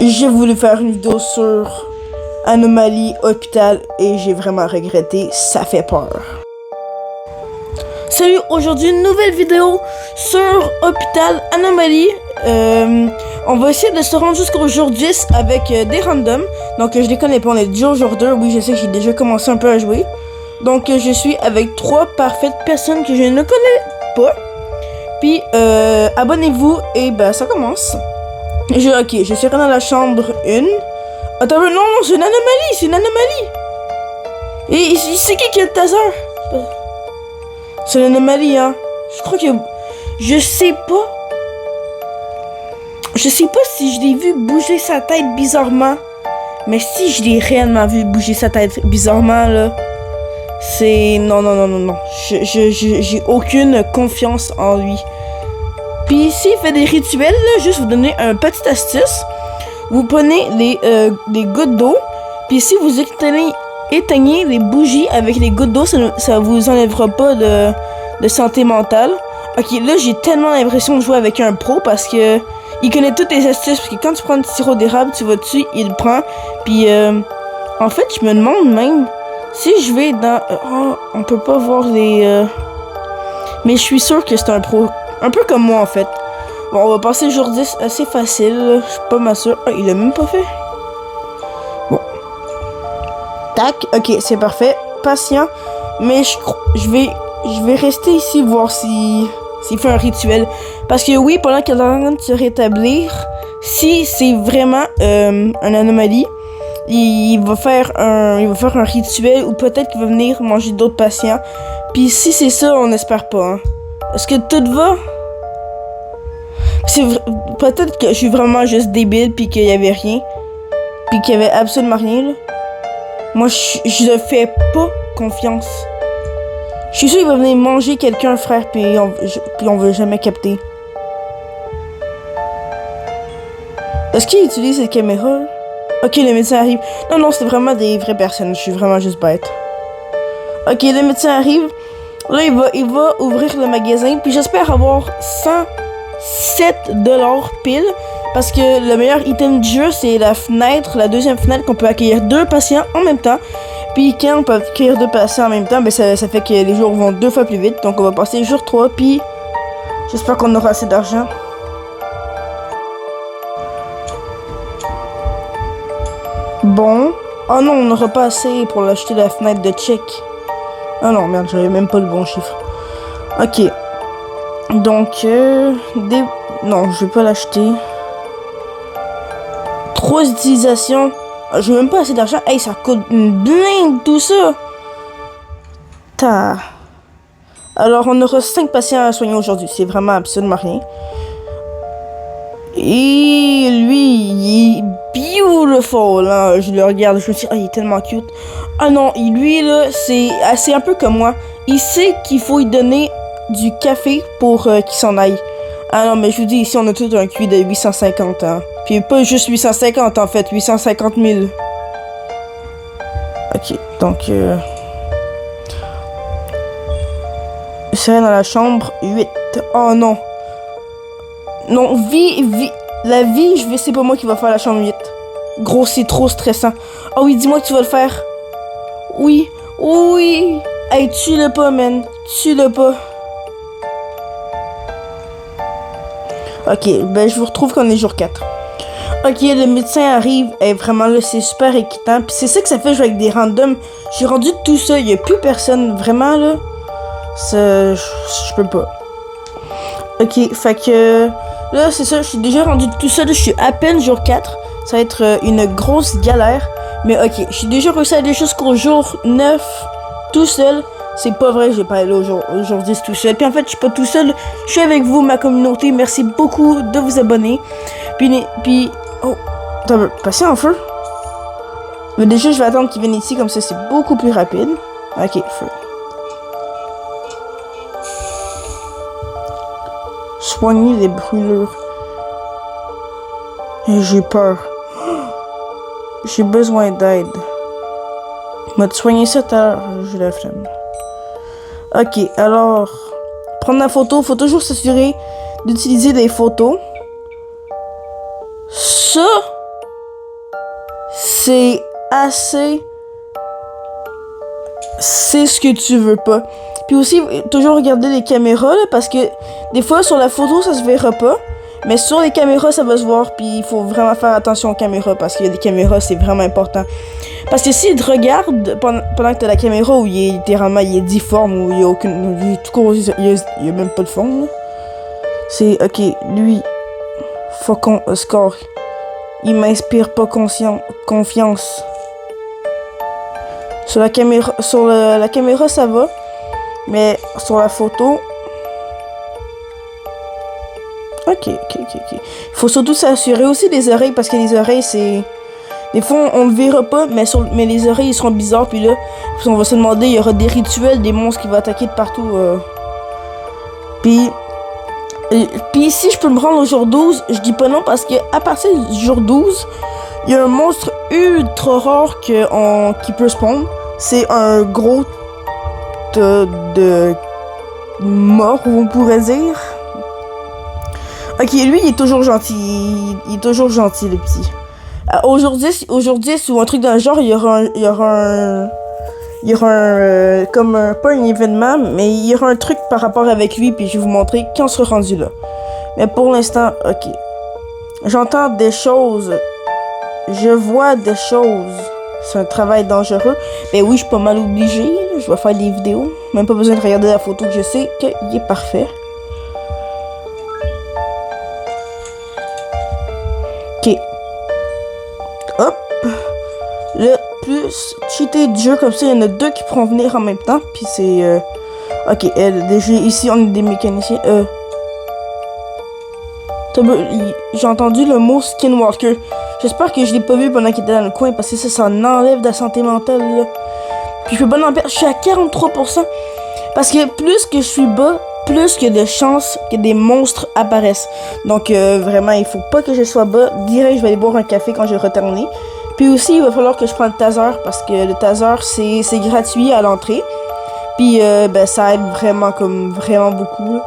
J'ai voulu faire une vidéo sur Anomalie Hôpital et j'ai vraiment regretté, ça fait peur. Salut, aujourd'hui une nouvelle vidéo sur Hôpital Anomalie. On va essayer de se rendre jusqu'au jour 10 avec des randoms. Donc je les connais pas, on est déjà au jour 2. Oui, je sais que j'ai déjà commencé un peu à jouer. Donc je suis avec 3 parfaites personnes que je ne connais pas. Puis abonnez-vous et ben ça commence. Ok, je suis dans la chambre 1. Attends, non, c'est une anomalie, Et c'est qui a le taser? C'est une anomalie, hein. Je crois que... Je sais pas si je l'ai vu bouger sa tête bizarrement. Mais si je l'ai réellement vu bouger sa tête bizarrement, là... C'est... Non. J'ai aucune confiance en lui. Puis s'il fait des rituels, là, juste vous donner un petit astuce. Vous prenez les gouttes d'eau. Puis si vous éteignez les bougies avec les gouttes d'eau, ça vous enlèvera pas de santé mentale. Ok, là j'ai tellement l'impression de jouer avec un pro parce que il connaît toutes les astuces. Parce que quand tu prends du sirop d'érable, tu vas dessus, il le prend. Puis en fait, je me demande même si je vais dans... oh, on peut pas voir les... Mais je suis sûr que c'est un pro. Un peu comme moi en fait. Bon, on va passer le jour 10 assez facile. Je suis pas mal sûr. Ah, il l'a même pas fait. Bon. Tac. Ok, c'est parfait. Patient. Mais je vais rester ici voir s'il fait un rituel. Parce que oui, pendant qu'il est en train de se rétablir, si c'est vraiment une anomalie, il va faire un rituel ou peut-être qu'il va venir manger d'autres patients. Puis si c'est ça, on n'espère pas. Hein. Est-ce que tout va? Peut-être que je suis vraiment juste débile puis qu'il y avait rien. Puis qu'il y avait absolument rien là. Moi je ne fais pas confiance. Je suis sûr qu'il va venir manger quelqu'un, frère, puis on veut jamais capter. Est-ce qu'il utilise cette caméra? Ok, le médecin arrive. Non, c'est vraiment des vraies personnes. Je suis vraiment juste bête. Ok, le médecin arrive. Là, il va ouvrir le magasin. Puis j'espère avoir 107 $ pile. Parce que le meilleur item du jeu, c'est la fenêtre, la deuxième fenêtre qu'on peut accueillir 2 patients en même temps. Puis quand on peut accueillir 2 patients en même temps, ben ça fait que les jours vont 2 fois plus vite. Donc on va passer jour 3. Puis j'espère qu'on aura assez d'argent. Bon. Oh non, on n'aura pas assez pour l'acheter la fenêtre de check. Ah non, merde, j'avais même pas le bon chiffre. Ok. Donc, non, je vais pas l'acheter. 3 utilisations. J'ai même pas assez d'argent. Hey, ça coûte une blinde, tout ça. Alors, on aura 5 patients à soigner aujourd'hui. C'est vraiment absolument rien. Et lui, il est beautiful. Hein. Je le regarde, je me dis, il est tellement cute. Ah non, lui, là, c'est un peu comme moi. Il sait qu'il faut lui donner du café pour qu'il s'en aille. Ah non, mais je vous dis, ici, on a tout un QI de 850. Hein. Puis pas juste 850, en fait, 850 000. Ok, donc... c'est dans la chambre 8. Oh non. Non, la vie, c'est pas moi qui va faire la chambre 8. Gros, c'est trop stressant. Oh oui, dis-moi que tu vas le faire. Oui. Hey, tue-le pas, man. Tue-le pas. Ok, ben je vous retrouve quand on est jour 4. Ok, le médecin arrive. Et vraiment là, c'est super excitant. Puis c'est ça que ça fait jouer avec des randoms. J'ai rendu tout ça, il y a plus personne. Vraiment là. Je peux pas. Ok, fait que... Là, c'est ça, je suis déjà rendu tout seul, je suis à peine jour 4. Ça va être une grosse galère. Mais ok, je suis déjà réussi à aller jusqu'au jour 9 tout seul. C'est pas vrai, je vais pas aller au jour 10 tout seul. Puis en fait, je suis pas tout seul, je suis avec vous, ma communauté. Merci beaucoup de vous abonner. Puis oh, t'as passé en feu? Mais déjà, je vais attendre qu'il vienne ici, comme ça, c'est beaucoup plus rapide. Ok, feu. Soigner les brûlures. Et j'ai peur. J'ai besoin d'aide. M'a soigné ça tout à l'heure. J'ai la flemme. Ok, alors... Prendre la photo. Faut toujours s'assurer d'utiliser des photos. Ça, c'est assez... C'est ce que tu veux pas. Puis aussi, toujours regarder les caméras, là, parce que des fois, sur la photo, ça se verra pas. Mais sur les caméras, ça va se voir. Puis il faut vraiment faire attention aux caméras, parce qu'il y a des caméras, c'est vraiment important. Parce que s'il te regarde pendant que t'as la caméra où il est littéralement il est difforme, où il y a aucune... Il y a même pas de forme, là. C'est... Ok, lui... Faucon score. Il m'inspire pas confiance. Sur la caméra, ça va. Mais sur la photo... Ok. Faut surtout s'assurer aussi des oreilles, parce que les oreilles, c'est... Des fois, on le verra pas, mais les oreilles, ils seront bizarres. Puis là, on va se demander, il y aura des rituels, des monstres qui vont attaquer de partout. Puis si je peux me rendre au jour 12, je dis pas non, parce que à partir du jour 12, il y a un monstre ultra rare qui peut spawn. C'est un gros de mort, on pourrait dire. Ok, lui, il est toujours gentil. Il est toujours gentil, le petit. Aujourd'hui, sous un truc dans le genre, il y aura pas un événement, mais il y aura un truc par rapport avec lui, puis je vais vous montrer quand on sera rendu là. Mais pour l'instant, ok. J'entends des choses. Je vois des choses. C'est un travail dangereux. Mais oui, je suis pas mal obligée. Je vais faire des vidéos. Même pas besoin de regarder la photo, que je sais qu'il est parfait. Ok. Hop. Le plus cheaté du jeu, comme ça, il y en a deux qui pourront venir en même temps. Puis c'est... Ok, déjà, ici, on est des mécaniciens. J'ai entendu le mot Skinwalker. J'espère que je l'ai pas vu pendant qu'il était dans le coin, parce que ça en enlève de la santé mentale, là. Puis je peux pas en perdre. Je suis à 43%. Parce que plus que je suis bas, plus qu'il y a de chances que des monstres apparaissent. Donc vraiment, il faut pas que je sois bas. Direct, je vais aller boire un café quand je vais retourner. Puis aussi, il va falloir que je prenne le taser, parce que le taser, c'est gratuit à l'entrée. Puis ben, ça aide vraiment, vraiment beaucoup, là.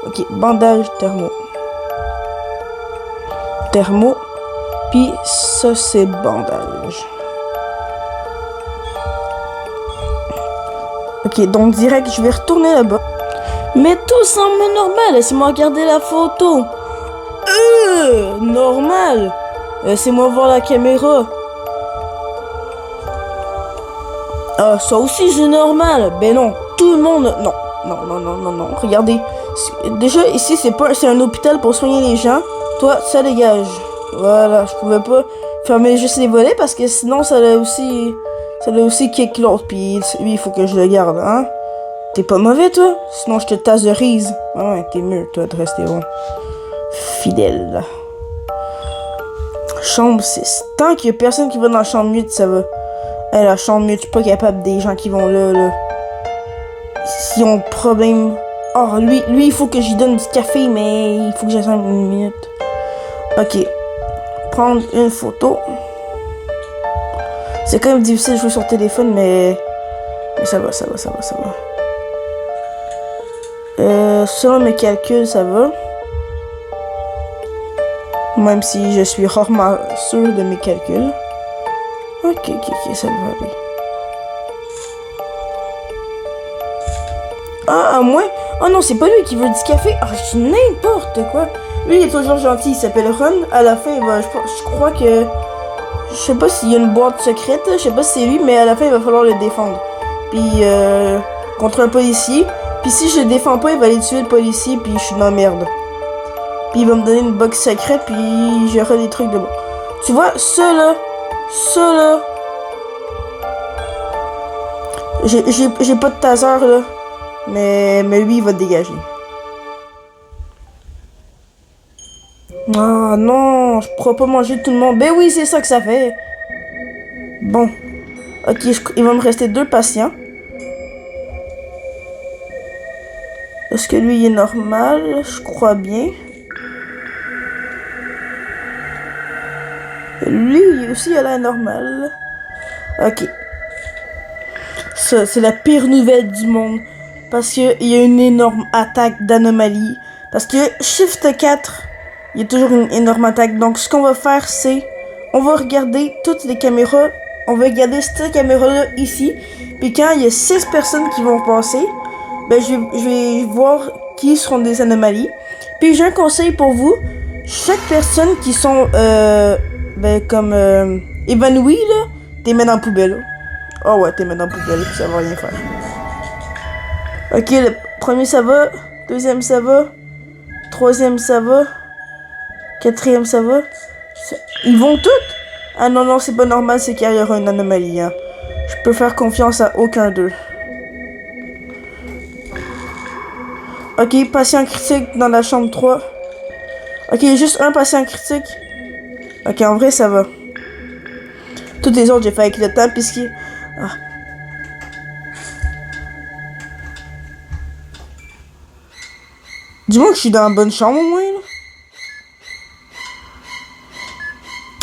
Ok, bandage thermo. Puis ça, c'est bandage. Ok, donc direct, je vais retourner là-bas. Mais tout semble normal. Laissez-moi regarder la photo. Normal. Laissez-moi voir la caméra. Ah, ça aussi, c'est normal. Ben non, tout le monde... Non. Regardez. Déjà, ici, c'est un hôpital pour soigner les gens. Toi, ça dégage. Voilà, je pouvais pas fermer juste les volets, parce que sinon, ça allait aussi kick l'autre. Puis lui, il faut que je le garde, hein. T'es pas mauvais, toi? Sinon, je te taserise. Ah ouais, t'es mieux, toi, de rester bon. Fidèle. Chambre 6. Tant qu'il y a personne qui va dans la chambre 8, ça va. Hey, la chambre 8, je suis pas capable des gens qui vont là. S'ils ont problème... Oh, lui, il faut que j'y donne du café, mais il faut que j'attende une minute. Ok. Prendre une photo. C'est quand même difficile de jouer sur téléphone, mais ça va. Selon mes calculs, ça va. Même si je suis rarement sûr de mes calculs. Ok, ça va aller. Ah, moi? Oh non, c'est pas lui qui veut du café. Ah, je dis n'importe quoi. Lui, il est toujours gentil. Il s'appelle Ron. À la fin, je crois que... Je sais pas s'il y a une boîte secrète. Je sais pas si c'est lui, mais à la fin, il va falloir le défendre. Puis, contre un policier. Puis si je le défends pas, il va aller tuer le policier. Puis je suis dans la merde. Puis il va me donner une box secrète. Puis j'aurai des trucs de bon. Tu vois, ça là. J'ai pas de taser là. Mais lui, il va te dégager. Ah non, je pourrais pas manger tout le monde. Ben oui, c'est ça que ça fait. Bon. Ok, il va me rester 2 patients. Est-ce que lui, il est normal? Je crois bien. Lui aussi, il a l'air normal. Ok. Ça, c'est la pire nouvelle du monde. Parce qu'il y a une énorme attaque d'anomalie. Parce que Shift 4, il y a toujours une énorme attaque. Donc, ce qu'on va faire, c'est... on va regarder toutes les caméras. On va regarder cette caméra-là ici. Puis quand il y a 6 personnes qui vont passer, ben je vais voir qui seront des anomalies. Puis j'ai un conseil pour vous. Chaque personne qui sont évanouies, là, t'es mets dans la poubelle. Oh ouais, t'es mets dans la poubelle, puis ça va rien faire. Ok, le premier ça va. Deuxième ça va. Troisième ça va. Quatrième ça va. Ils vont toutes? Ah non, non, c'est pas normal, c'est qu'il y aura une anomalie. Hein. Je peux faire confiance à aucun d'eux. Ok, patient critique dans la chambre 3. Ok, juste un patient critique. Ok, en vrai, ça va. Toutes les autres, j'ai fait avec le temps, puisqu'il... Ah. Dis-moi que je suis dans la bonne chambre, au moins, là.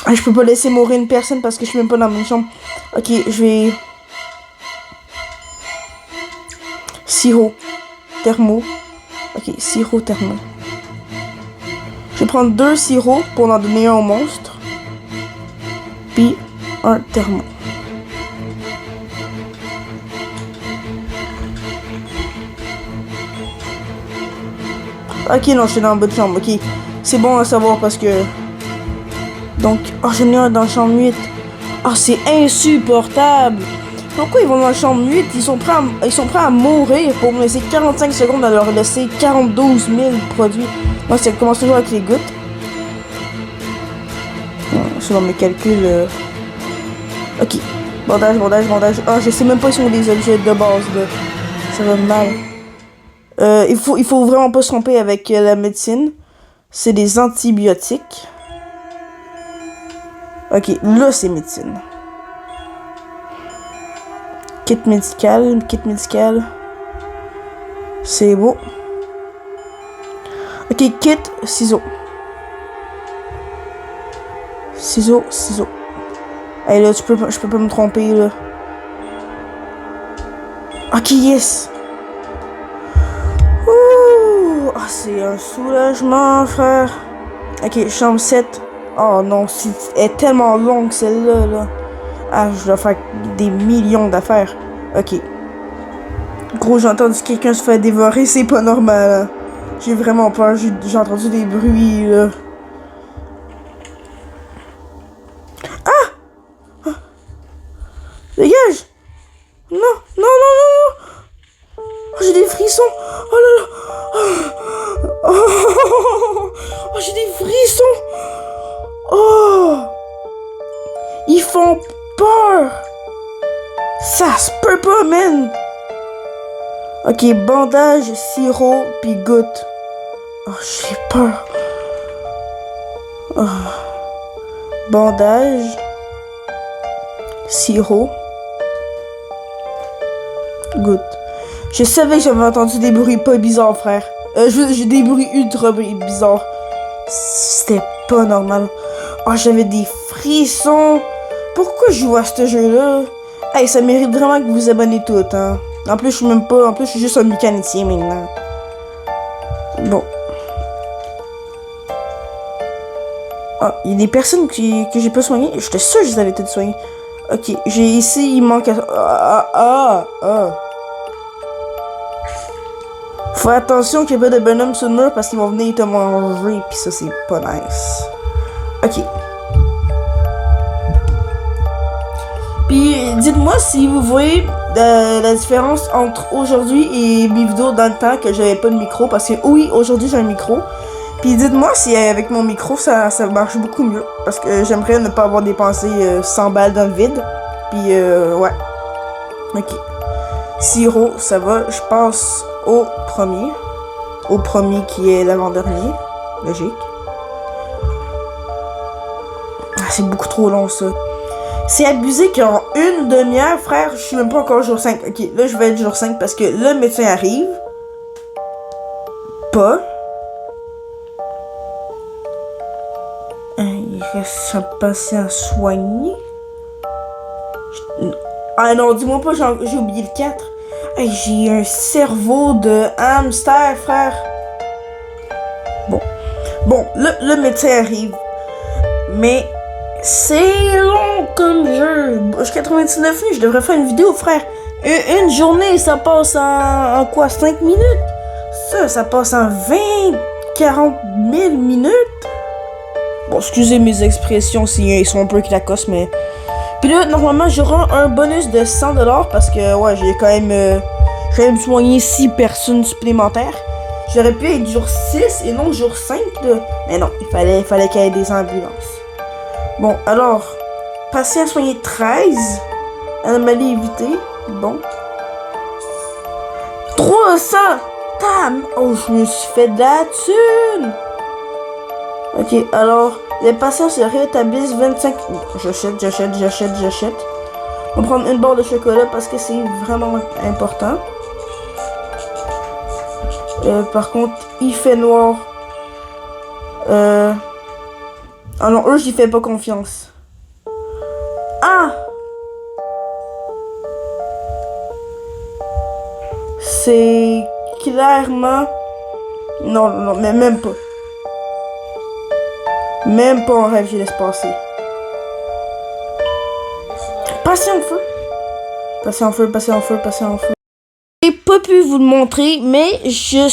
Ah, je peux pas laisser mourir une personne parce que je suis même pas dans la bonne chambre. Ok, je vais... Sirop. Thermo. Ok, sirop, thermo. Je vais prendre 2 sirops pour en donner un au monstre. Puis un thermo. Ok, non, je suis dans la bonne chambre. Ok, c'est bon à savoir parce que... Donc, oh, j'en ai un dans la chambre 8. Oh, c'est insupportable. Pourquoi ils vont dans la chambre 8? Ils sont prêts à mourir pour me laisser 45 secondes à leur laisser 42 000 produits. Moi, ça commence toujours avec les gouttes. Selon mes calculs... Ok. Bandage, bandage, bandage. Ah, je sais même pas si sont des objets de base, là. Ça va mal. Il faut vraiment pas se tromper avec la médecine. C'est des antibiotiques. Ok, là, c'est médecine. Kit médical, c'est beau. Ok, kit, ciseaux. Ciseaux. Hey, là, je peux pas me tromper, là. Ok, yes. Ouh, oh, c'est un soulagement, frère. Ok, chambre 7. Oh non, elle est tellement longue, celle-là, là. Ah, je dois faire des millions d'affaires. Ok. Gros, j'ai entendu quelqu'un se faire dévorer, c'est pas normal. Hein. J'ai vraiment peur, j'ai entendu des bruits, là. Ah! Dégage! Non, non, non, non! Oh, j'ai des frissons! Oh là là! Oh, j'ai des frissons! Oh! Ils font peur! Ça se peut pas, man! Ok, bandage, sirop, puis goutte. Oh, j'ai peur. Oh. Bandage, sirop, goutte. Je savais que j'avais entendu des bruits pas bizarres, frère. J'ai des bruits ultra bizarres. C'était pas normal. Oh, j'avais des frissons. Pourquoi je joue à ce jeu-là? Hey, ça mérite vraiment que vous vous abonnez toutes, hein. En plus, je suis même pas... En plus, je suis juste un mécanicien, maintenant. Bon. Ah, il y a des personnes que j'ai pas soignées. J'étais sûr que je les avais toutes soignées. Ok, j'ai ici, il manque... Faut attention qu'il n'y ait pas de bonhomme sur le mur parce qu'ils vont venir te manger. Pis ça, c'est pas nice. Ok. Puis dites-moi si vous voyez la différence entre aujourd'hui et mes vidéos dans le temps que j'avais pas de micro. Parce que oui, aujourd'hui j'ai un micro. Puis dites-moi si avec mon micro ça marche beaucoup mieux. Parce que j'aimerais ne pas avoir dépensé 100 balles dans le vide. Puis ouais. Ok. Sirop, ça va. Je passe au premier. Au premier qui est l'avant-dernier. Logique. Ah, c'est beaucoup trop long ça. C'est abusé qu'en une demi-heure, frère, je suis même pas encore jour 5. Ok, là, je vais être jour 5 parce que le médecin arrive. Pas. Il reste un patient soigné. Ah non, dis-moi pas, j'ai oublié le 4. Hey, j'ai un cerveau de hamster, frère. Bon, le médecin arrive. Mais... C'est long comme jeu. Bush 99 nuits, je devrais faire une vidéo, frère. Une journée, ça passe en quoi, 5 minutes? Ça passe en 20, 40 000 minutes? Bon, excusez mes expressions s'ils sont un peu clacos, mais... Puis là, normalement, j'aurai un bonus de 100$ parce que, ouais, j'ai quand même soigné 6 personnes supplémentaires. J'aurais pu être jour 6 et non jour 5, là. Mais non, il fallait qu'il y ait des ambulances. Bon, alors, patient soigné 13. Anomalie évitée. Bon. 300! Tam! Oh, je me suis fait de la thune! Ok, alors, les patients se rétablissent 25... J'achète. On va prendre une barre de chocolat parce que c'est vraiment important. Par contre, il fait noir. Ah non, eux, j'y fais pas confiance. Ah! C'est clairement... Non, mais même pas. Même pas en rêve, je laisse passer. Patient en feu. J'ai pas pu vous le montrer, mais j'ai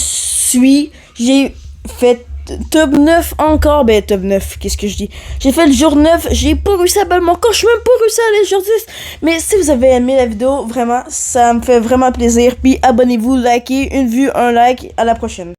fait top 9 encore. Ben, top 9, qu'est-ce que je dis? J'ai fait le jour 9, j'ai pas réussi à battre mon corps, je suis même pas réussi à aller jour 10. Mais si vous avez aimé la vidéo, vraiment, ça me fait vraiment plaisir. Puis abonnez-vous, likez, une vue, un like, à la prochaine.